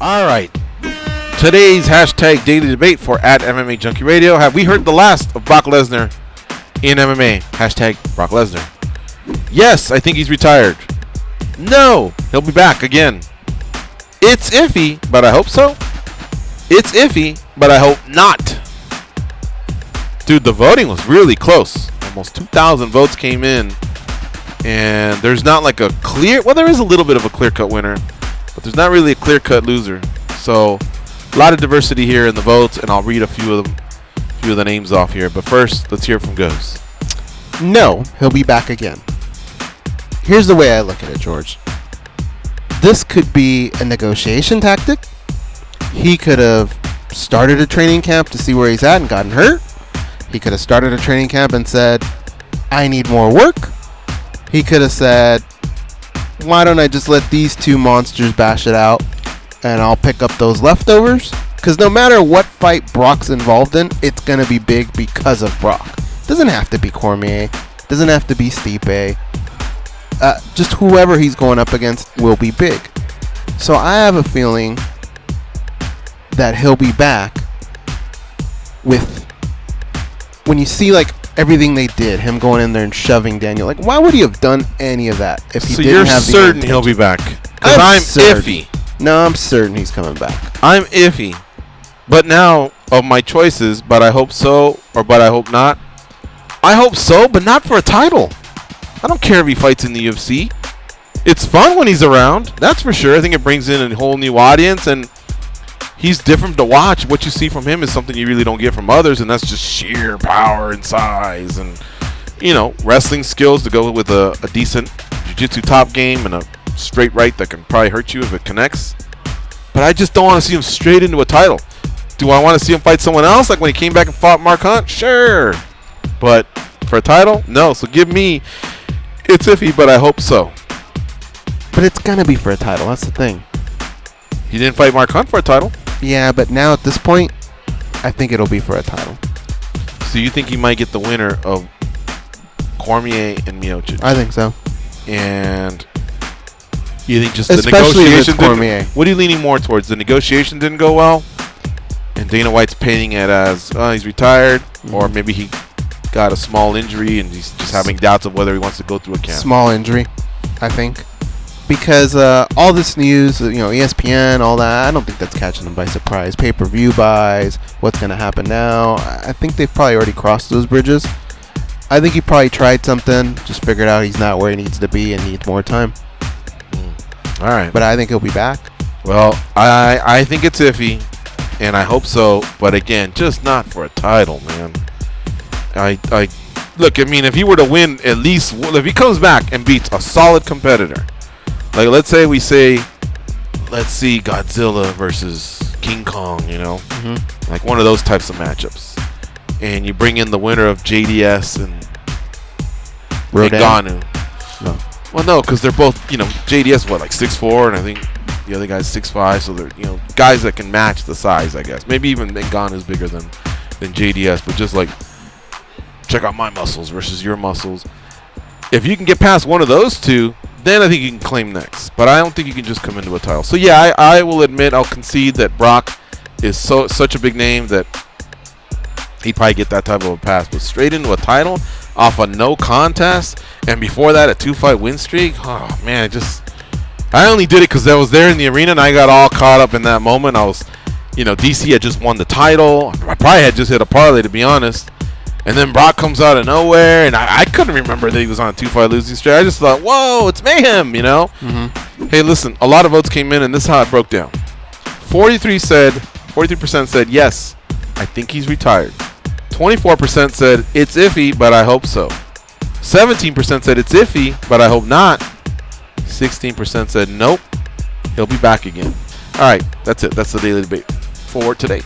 All right. Today's hashtag daily debate for at MMA Junkie Radio. Have we heard the last of Brock Lesnar in MMA? Hashtag Brock Lesnar. Yes, I think he's retired. No, he'll be back again. It's iffy, but I hope so. It's iffy, but I hope not. Dude, the voting was really close. Almost 2,000 votes came in. And there's not like a clear... Well, there is a little bit of a clear-cut winner. But there's not really a clear-cut loser. So, a lot of diversity here in the votes. And I'll read a few of the names off here. But first, let's hear from Goes. No, he'll be back again. Here's the way I look at it, George. This could be a negotiation tactic. He could have started a training camp to see where he's at and gotten hurt. He could have started a training camp and said, I need more work. He could have said, why don't I just let these two monsters bash it out and I'll pick up those leftovers? Because no matter what fight Brock's involved in, it's going to be big because of Brock. Doesn't have to be Cormier. Doesn't have to be Stipe. Just whoever he's going up against will be big. So I have a feeling that he'll be back with... When you see like everything they did, him going in there and shoving Daniel, like why would he have done any of that if he didn't have the... So you're certain he'll be back? Because I'm iffy. No, I'm certain he's coming back. I'm iffy. But now, of my choices, but I hope so, or but I hope not. I hope so, but not for a title. I don't care if he fights in the UFC. It's fun when he's around, that's for sure. I think it brings in a whole new audience, and he's different to watch. What you see from him is something you really don't get from others, and that's just sheer power and size and, you know, wrestling skills to go with a decent jiu-jitsu top game and a straight right that can probably hurt you if it connects. But I just don't want to see him straight into a title. Do I want to see him fight someone else, like when he came back and fought Mark Hunt? Sure. But for a title? No. So give me, it's iffy, but I hope so. But it's going to be for a title. That's the thing. He didn't fight Mark Hunt for a title. Yeah, but now at this point, I think it'll be for a title. So you think he might get the winner of Cormier and Miocic? I think so. And you think just especially the negotiation Cormier. What are you leaning more towards? The negotiation didn't go well, and Dana White's painting it as he's retired, or maybe he got a small injury and he's just having doubts of whether he wants to go through a camp. Small injury, I think. Because all this news, you know, ESPN, all that, I don't think that's catching them by surprise. Pay-per-view buys, what's going to happen now. I think they've probably already crossed those bridges. I think he probably tried something, just figured out he's not where he needs to be and needs more time. All right. But I think he'll be back. Well, I think it's iffy, and I hope so. But again, just not for a title, man. Look, I mean, if he were to win at least, if he comes back and beats a solid competitor, like let's see Godzilla versus King Kong, you know, like one of those types of matchups, and you bring in the winner of JDS and Ngannou. No. Well, no, because they're both, you know, JDS like 6'4", and I think the other guy's 6'5", so they're, you know, guys that can match the size, I guess. Maybe even Ngannou's bigger than JDS, but just like, check out my muscles versus your muscles. If you can get past one of those two, then I think you can claim next. But I don't think you can just come into a title. So yeah, I will admit, I'll concede that Brock is such a big name that he'd probably get that type of a pass. But straight into a title off a no contest, and before that a 2-fight win streak. Oh man, I only did it because I was there in the arena and I got all caught up in that moment. I was, you know, DC had just won the title. I probably had just hit a parlay, to be honest. And then Brock comes out of nowhere, and I couldn't remember that he was on a 2-fight losing streak. I just thought, whoa, it's mayhem, you know? Hey, listen, a lot of votes came in, and this is how it broke down. 43% said, yes, I think he's retired. 24% said, it's iffy, but I hope so. 17% said, it's iffy, but I hope not. 16% said, nope, he'll be back again. All right, that's it. That's the daily debate for today.